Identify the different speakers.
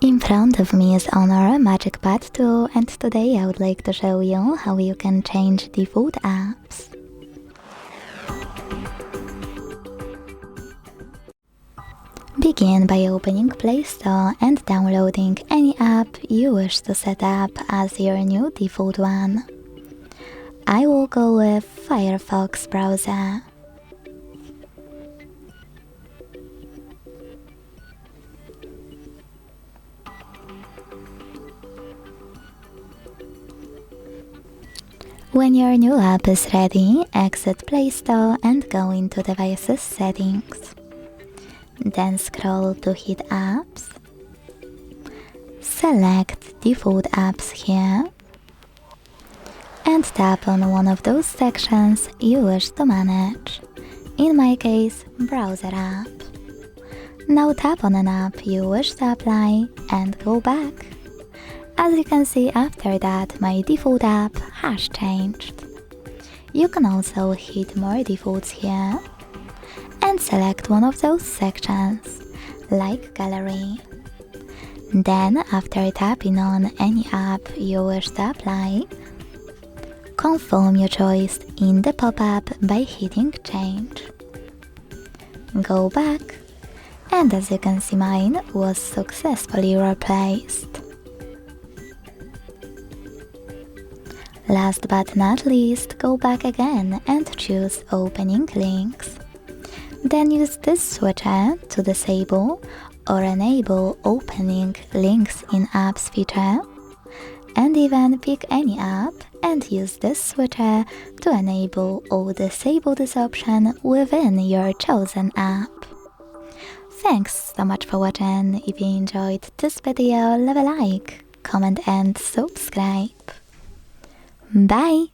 Speaker 1: In front of me is HONOR MagicPad 2, and today I would like to show you how you can change default apps. Begin by opening Play Store and downloading any app you wish to set up as your new default one. I will go with Firefox browser. When your new app is ready, exit Play Store and go into Devices Settings. Then scroll to Hit Apps. Select Default Apps here and tap on one of those sections you wish to manage. In my case, Browser app. Now tap on an app you wish to apply and go back. As you can see, after that my default app has changed. You can also hit more defaults here and select one of those sections, like Gallery. Then, after tapping on any app you wish to apply, confirm your choice in the pop-up by hitting Change. Go back, and as you can see, mine was successfully replaced. Last but not least, go back again and choose Opening Links. Then use this switcher to disable or enable opening links in apps feature, and even pick any app and use this switcher to enable or disable this option within your chosen app. Thanks so much for watching. If you enjoyed this video, leave a like, comment and subscribe. Bye!